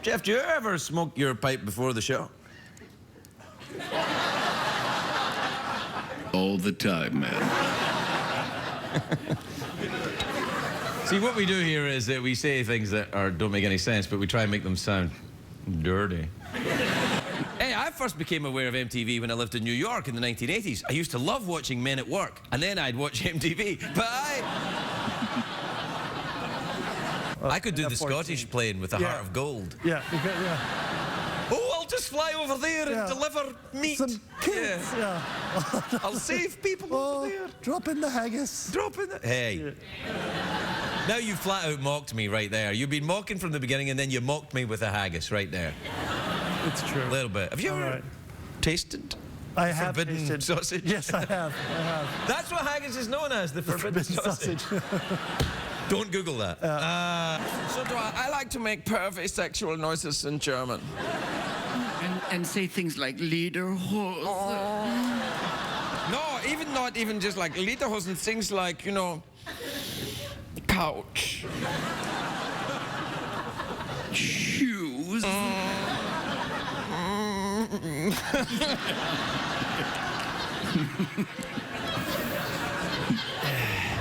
Jeff, do you ever smoke your pipe before the show? All the time, man. See, what we do here is that we say things that don't make any sense, but we try and make them sound dirty. Hey, I first became aware of MTV when I lived in New York in the 1980s. I used to love watching Men at Work, and then I'd watch MTV. But I could do the Scottish playing with a heart of gold. Yeah, yeah. Oh, I'll just fly over there and deliver meat. Some kids, yeah. I'll save people over there. Drop in the haggis. Drop in the... Hey. Now you flat out mocked me right there. You've been mocking from the beginning, and then you mocked me with a haggis right there. It's true. A little bit. Have you ever tasted I have forbidden tasted sausage? Yes, I have. That's what haggis is known as, the forbidden sausage. Don't Google that. So do I like to make pervy sexual noises in German. And say things like Lederhosen. No, not even just like Lederhosen, things like, you know, couch. Shoes.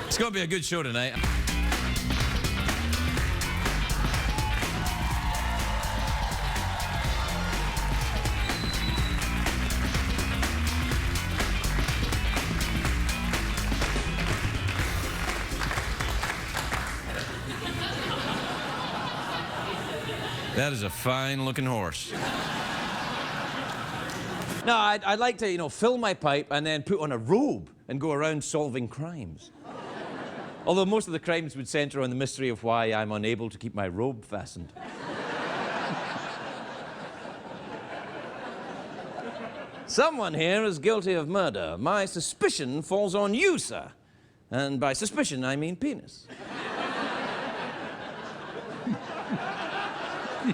It's going to be a good show tonight. That is a fine-looking horse. No, I'd like to, you know, fill my pipe and then put on a robe and go around solving crimes. Although most of the crimes would center on the mystery of why I'm unable to keep my robe fastened. Someone here is guilty of murder. My suspicion falls on you, sir. And by suspicion, I mean penis.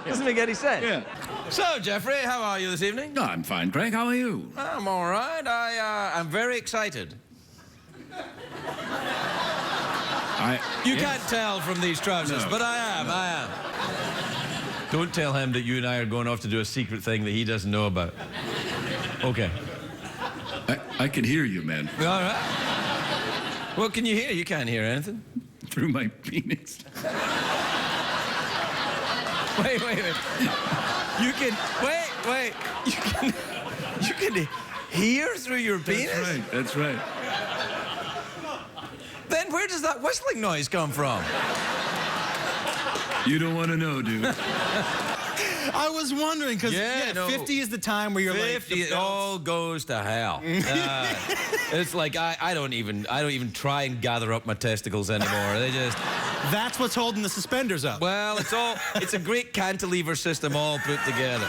Doesn't make any sense. Yeah. So, Jeffrey, how are you this evening? No, I'm fine, Craig. How are you? I'm all right. I'm very excited. You can't tell from these trousers, but I am. Don't tell him that you and I are going off to do a secret thing that he doesn't know about. Okay. I can hear you, man. All right. What can you hear? You can't hear anything. Through my penis. Wait. You can... Wait. You can hear through your penis? That's right. Then where does that whistling noise come from? You don't want to know, dude. I was wondering, because 50 is the time where you're 50, like... it all goes to hell. It's like I don't even try and gather up my testicles anymore. They just... That's what's holding the suspenders up. Well, it's a great cantilever system all put together.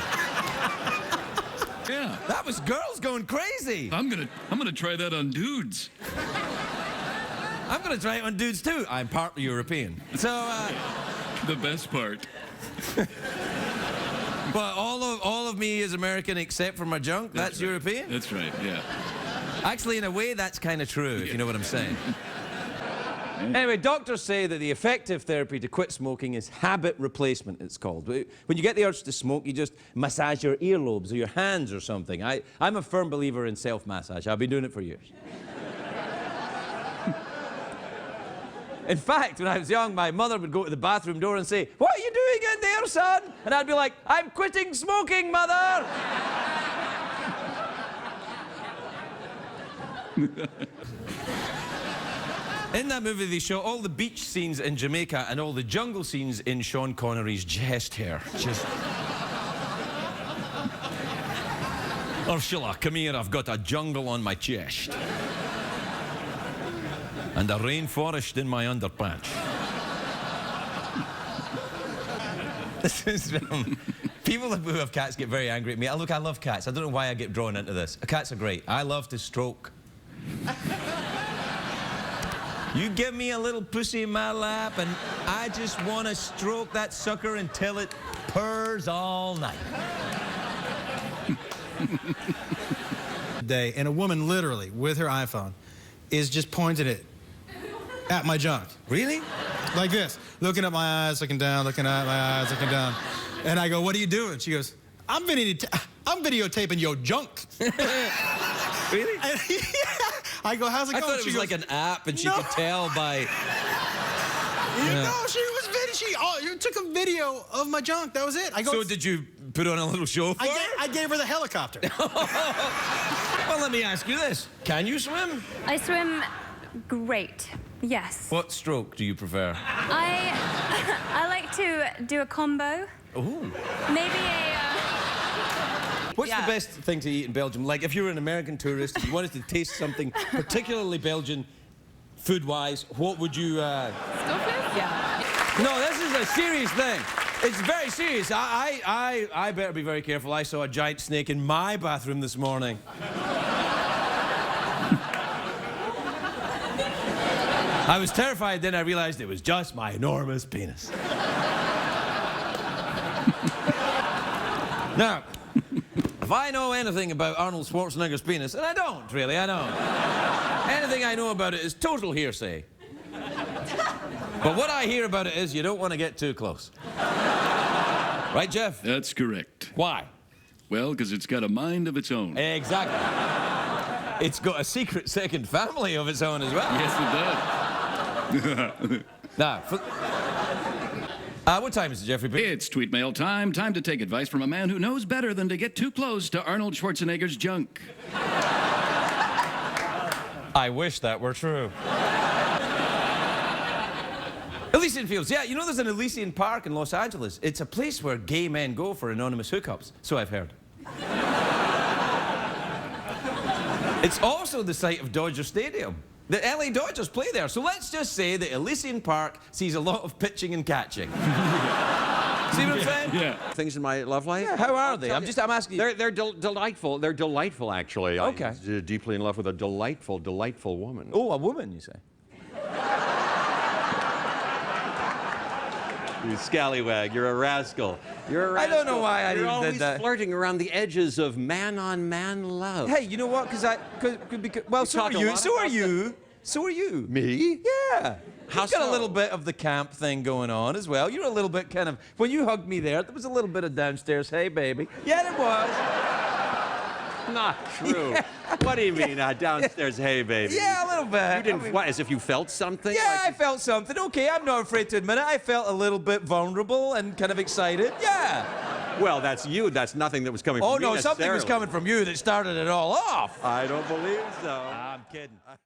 Yeah. That was girls going crazy. I'm gonna try that on dudes. I'm gonna try it on dudes too. I'm partly European. So The best part. But all of me is American except for my junk. That's right. European? That's right, yeah. Actually, in a way, that's kind of true, if you know what I'm saying. Anyway, doctors say that the effective therapy to quit smoking is habit replacement, it's called. When you get the urge to smoke, you just massage your earlobes or your hands or something. I'm a firm believer in self-massage. I've been doing it for years. In fact, when I was young, my mother would go to the bathroom door and say, "What are you doing in there, son?" And I'd be like, "I'm quitting smoking, mother!" In that movie, they show all the beach scenes in Jamaica and all the jungle scenes in Sean Connery's chest hair. Just... Ursula, come here, I've got a jungle on my chest. And a rainforest in my underpants. This is people who have cats get very angry at me. Look, I love cats. I don't know why I get drawn into this. Cats are great. I love to stroke. You give me a little pussy in my lap and I just want to stroke that sucker until it purrs all night. And a woman literally, with her iPhone, is just pointing it at my junk. Really? Like this. Looking at my eyes, looking down, looking at my eyes, looking down. And I go, what are you doing? She goes, I'm videotaping your junk. Really? And I go, how's it I going? thought it was like an app, and she No. could tell by... No, she took a video of my junk. That was it. I go, So did you put on a little show for her? I gave her the helicopter. Well, let me ask you this. Can you swim? I swim great. Yes. What stroke do you prefer? I like to do a combo. Ooh. Maybe a. What's Yeah. the best thing to eat in Belgium? Like, if you were an American tourist, if you wanted to taste something particularly Belgian, food-wise, what would you... Yeah. No, this is a serious thing. It's very serious. I better be very careful. I saw a giant snake in my bathroom this morning. I was terrified, then I realized it was just my enormous penis. Now, if I know anything about Arnold Schwarzenegger's penis, and I don't, really, I don't. Anything I know about it is total hearsay. But what I hear about it is you don't want to get too close. Right, Jeff? That's correct. Why? Well, because it's got a mind of its own. Exactly. It's got a secret second family of its own as well. Yes, it does. Now, what time is it, Jeffrey? It's tweet mail time. Time to take advice from a man who knows better than to get too close to Arnold Schwarzenegger's junk. I wish that were true. Elysian Fields. Yeah, you know there's an Elysian Park in Los Angeles. It's a place where gay men go for anonymous hookups. So I've heard. It's also the site of Dodger Stadium. The LA Dodgers play there. So let's just say that Elysian Park sees a lot of pitching and catching. See what I'm saying? Yeah. Things in my love life. Yeah, how are they? I'm asking you. They're delightful. They're delightful, actually. Okay. I'm deeply in love with a delightful woman. Oh, a woman, you say? You scallywag. You're a rascal. You're a I rascal. don't know why I You're even did always that. flirting around the edges of man-on-man love. Hey, you know what? Because well, so are talk a you. lot So are about you. So are you. Me? Yeah. How You've got so? a little bit of the camp thing going on as well. You're a little bit kind of... When you hugged me there was a little bit of downstairs, hey, baby. Yeah, it was. Not true. Yeah. What do you mean, downstairs, hey, baby? Yeah, a little bit. You didn't, I mean, what, as if you felt something? Yeah, Like I felt something. Okay, I'm not afraid to admit it. I felt a little bit vulnerable and kind of excited. Yeah. well, that's you. That's nothing that was coming Oh, from me no, something was necessarily. coming from you that started it all off. I don't believe so. I'm kidding.